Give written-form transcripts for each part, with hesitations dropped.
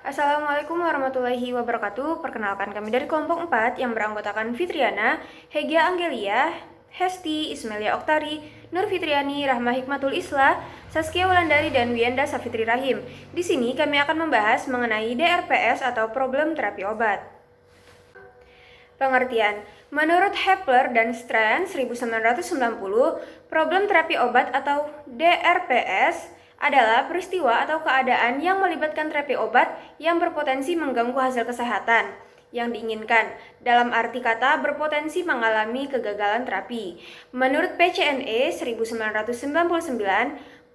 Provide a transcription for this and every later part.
Assalamualaikum warahmatullahi wabarakatuh. Perkenalkan kami dari kelompok 4 yang beranggotakan Fitriana, Hegia Angelia, Hesti, Ismelia Oktari, Nur Fitriani, Rahma Hikmatul Islah, Saskia Wulandari, dan Wienda Safitri Rahim. Di sini kami akan membahas mengenai DRPS atau problem terapi obat. Pengertian. Menurut Hepler dan Strand 1990, problem terapi obat atau DRPS adalah peristiwa atau keadaan yang melibatkan terapi obat yang berpotensi mengganggu hasil kesehatan yang diinginkan. Dalam arti kata berpotensi mengalami kegagalan terapi. Menurut PCNE 1999,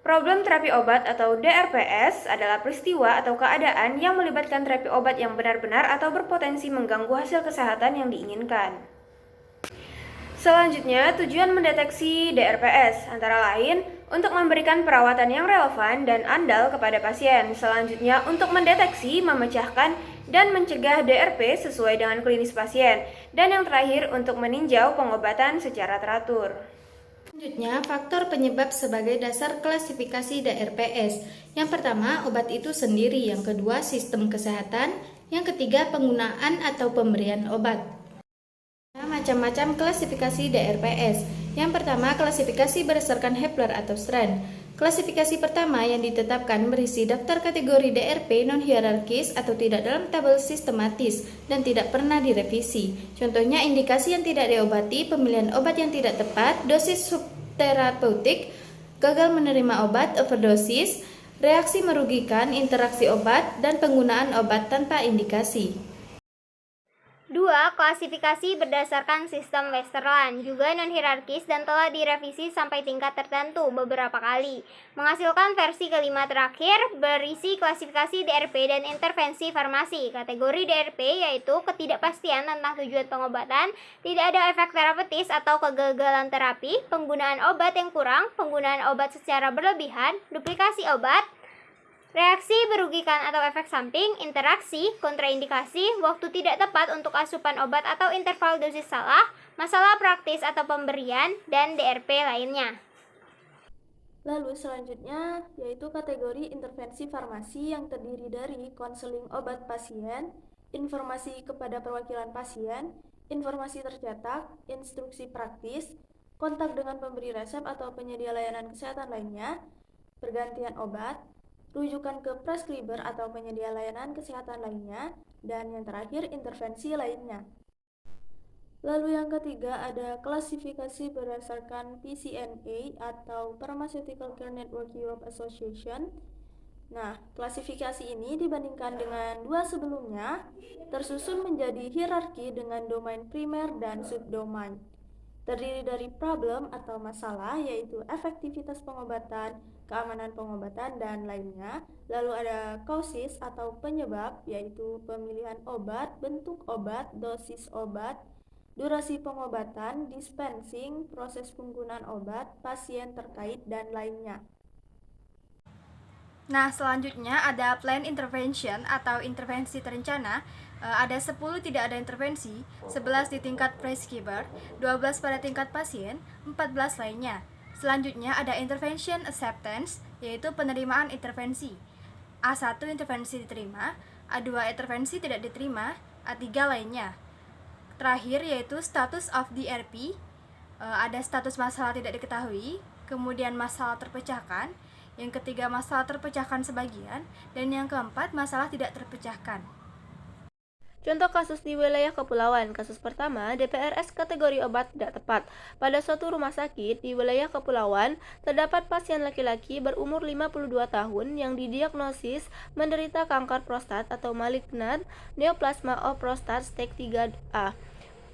problem terapi obat atau DRPS adalah peristiwa atau keadaan yang melibatkan terapi obat yang benar-benar atau berpotensi mengganggu hasil kesehatan yang diinginkan. Selanjutnya, tujuan mendeteksi DRPS antara lain untuk memberikan perawatan yang relevan dan andal kepada pasien. Selanjutnya, untuk mendeteksi, memecahkan, dan mencegah DRP sesuai dengan klinis pasien. Dan yang terakhir, untuk meninjau pengobatan secara teratur. Selanjutnya, faktor penyebab sebagai dasar klasifikasi DRPS. Yang pertama, obat itu sendiri. Yang kedua, sistem kesehatan. Yang ketiga, penggunaan atau pemberian obat. Macam-macam klasifikasi DRPS. Yang pertama, klasifikasi berdasarkan Hepler atau Strand. Klasifikasi pertama yang ditetapkan berisi daftar kategori DRP non-hierarkis atau tidak dalam tabel sistematis dan tidak pernah direvisi. Contohnya indikasi yang tidak diobati, pemilihan obat yang tidak tepat, dosis subterapeutik, gagal menerima obat, overdosis, reaksi merugikan, interaksi obat, dan penggunaan obat tanpa indikasi. 2. Klasifikasi berdasarkan sistem Westerland, juga non-hierarkis dan telah direvisi sampai tingkat tertentu beberapa kali. Menghasilkan versi kelima terakhir berisi klasifikasi DRP dan intervensi farmasi. Kategori DRP yaitu ketidakpastian tentang tujuan pengobatan, tidak ada efek terapeutis atau kegagalan terapi, penggunaan obat yang kurang, penggunaan obat secara berlebihan, duplikasi obat, reaksi merugikan atau efek samping, interaksi, kontraindikasi, waktu tidak tepat untuk asupan obat atau interval dosis salah, masalah praktis atau pemberian, dan DRP lainnya. Lalu selanjutnya yaitu kategori intervensi farmasi yang terdiri dari konseling obat pasien, informasi kepada perwakilan pasien, informasi tercetak, instruksi praktis, kontak dengan pemberi resep atau penyedia layanan kesehatan lainnya, pergantian obat, rujukan ke prescriber atau penyedia layanan kesehatan lainnya, dan yang terakhir intervensi lainnya. Lalu yang ketiga ada klasifikasi berdasarkan PCNA atau Pharmaceutical Care Network Europe Association. Nah, klasifikasi ini dibandingkan dengan dua sebelumnya tersusun menjadi hierarki dengan domain primer dan subdomain. Terdiri dari problem atau masalah yaitu efektivitas pengobatan, keamanan pengobatan, dan lainnya. Lalu ada causes atau penyebab yaitu pemilihan obat, bentuk obat, dosis obat, durasi pengobatan, dispensing, proses penggunaan obat, pasien terkait, dan lainnya. Nah, selanjutnya ada plan intervention atau intervensi terencana. Ada 10 tidak ada intervensi, 11 di tingkat prescriber, 12 pada tingkat pasien, 14 lainnya. Selanjutnya ada intervention acceptance, yaitu penerimaan intervensi. A1 intervensi diterima, A2 intervensi tidak diterima, A3 lainnya. Terakhir yaitu status of DRP, ada status masalah tidak diketahui, kemudian masalah terpecahkan, yang ketiga masalah terpecahkan sebagian, dan yang keempat masalah tidak terpecahkan. Contoh kasus di wilayah kepulauan. Kasus pertama, DPRS kategori obat tidak tepat. Pada suatu rumah sakit di wilayah kepulauan, terdapat pasien laki-laki berumur 52 tahun yang didiagnosis menderita kanker prostat atau malignant neoplasma of prostate stage 3A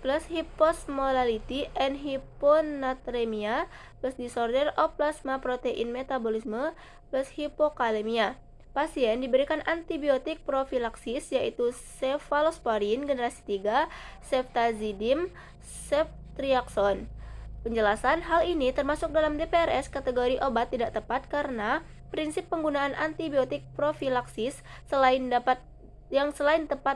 plus hyposmolality and hyponatremia plus disorder of plasma protein metabolism plus hypokalemia. Pasien diberikan antibiotik profilaksis yaitu cefalosporin generasi 3, ceftazidime, ceftriaxone. Penjelasan hal ini termasuk dalam DPRS kategori obat tidak tepat karena prinsip penggunaan antibiotik profilaksis selain tepat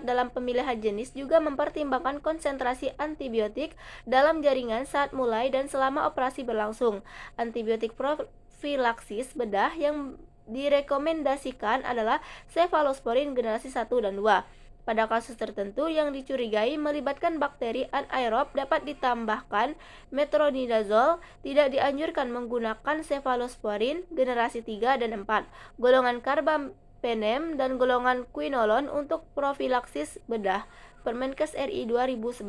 dalam pemilihan jenis juga mempertimbangkan konsentrasi antibiotik dalam jaringan saat mulai dan selama operasi berlangsung. Antibiotik profilaksis bedah yang direkomendasikan adalah cefalosporin generasi 1 dan 2. Pada kasus tertentu yang dicurigai melibatkan bakteri anaerob dapat ditambahkan metronidazole. Tidak dianjurkan menggunakan cefalosporin generasi 3 dan 4, golongan carbapenem dan golongan quinolone untuk profilaksis bedah. Permenkes RI 2011.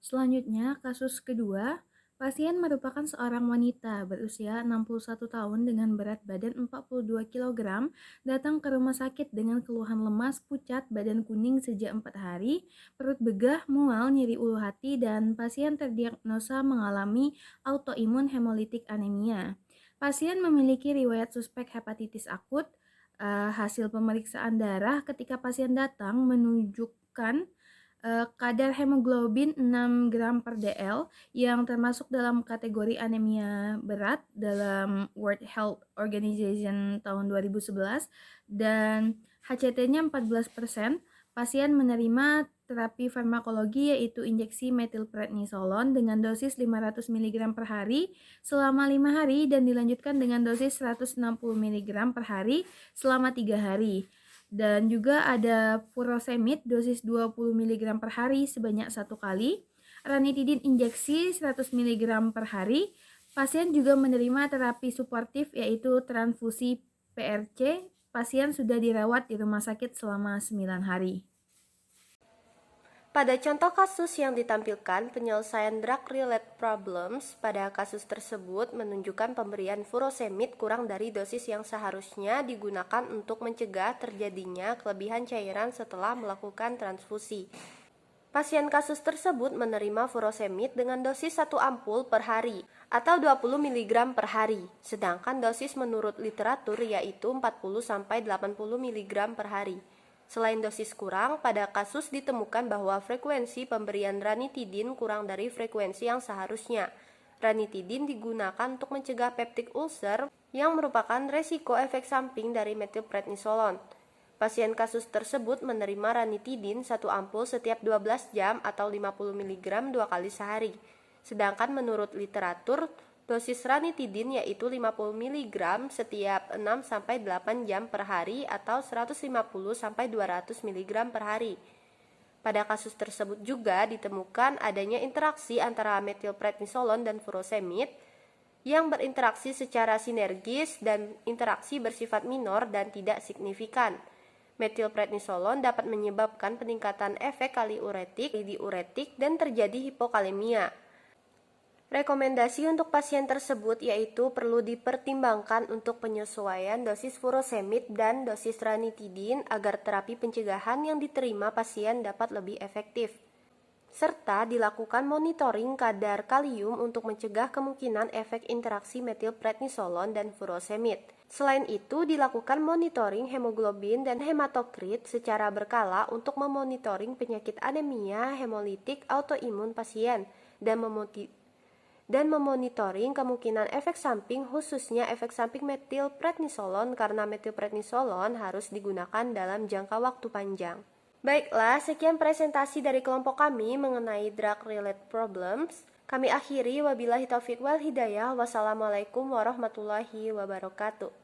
Selanjutnya, kasus kedua. Pasien merupakan seorang wanita berusia 61 tahun dengan berat badan 42 kg, datang ke rumah sakit dengan keluhan lemas, pucat, badan kuning sejak 4 hari, perut begah, mual, nyeri ulu hati, dan pasien terdiagnosa mengalami autoimun hemolitik anemia. Pasien memiliki riwayat suspek hepatitis akut. Hasil pemeriksaan darah ketika pasien datang menunjukkan kadar hemoglobin 6 gram per dl yang termasuk dalam kategori anemia berat dalam World Health Organization tahun 2011 dan HCT-nya 14%. Pasien menerima terapi farmakologi yaitu injeksi metilprednisolon dengan dosis 500 mg per hari selama 5 hari dan dilanjutkan dengan dosis 160 mg per hari selama 3 hari. Dan juga ada furosemid dosis 20 mg per hari sebanyak 1 kali, ranitidin injeksi 100 mg per hari. Pasien juga menerima terapi suportif yaitu transfusi PRC. Pasien sudah dirawat di rumah sakit selama 9 hari. Pada contoh kasus yang ditampilkan, penyelesaian drug-related problems pada kasus tersebut menunjukkan pemberian furosemid kurang dari dosis yang seharusnya digunakan untuk mencegah terjadinya kelebihan cairan setelah melakukan transfusi. Pasien kasus tersebut menerima furosemid dengan dosis 1 ampul per hari atau 20 mg per hari, sedangkan dosis menurut literatur yaitu 40-80 mg per hari. Selain dosis kurang, pada kasus ditemukan bahwa frekuensi pemberian ranitidin kurang dari frekuensi yang seharusnya. Ranitidin digunakan untuk mencegah peptic ulcer yang merupakan resiko efek samping dari metilprednisolon. Pasien kasus tersebut menerima ranitidin 1 ampul setiap 12 jam atau 50 mg 2 kali sehari. Sedangkan menurut literatur, dosis ranitidin yaitu 50 mg setiap 6-8 jam per hari atau 150-200 mg per hari. Pada kasus tersebut juga ditemukan adanya interaksi antara metilprednisolon dan furosemid yang berinteraksi secara sinergis dan interaksi bersifat minor dan tidak signifikan. Metilprednisolon dapat menyebabkan peningkatan efek kaliuretik, diuretik, dan terjadi hipokalemia. Rekomendasi untuk pasien tersebut yaitu perlu dipertimbangkan untuk penyesuaian dosis furosemid dan dosis ranitidin agar terapi pencegahan yang diterima pasien dapat lebih efektif. Serta dilakukan monitoring kadar kalium untuk mencegah kemungkinan efek interaksi metilprednisolon dan furosemid. Selain itu, dilakukan monitoring hemoglobin dan hematokrit secara berkala untuk memonitoring penyakit anemia hemolitik autoimun pasien dan memonitoring kemungkinan efek samping khususnya efek samping metilprednisolon karena metilprednisolon harus digunakan dalam jangka waktu panjang. Baiklah, sekian presentasi dari kelompok kami mengenai drug-related problems. Kami akhiri, wabillahi taufiq wal hidayah. Wassalamualaikum warahmatullahi wabarakatuh.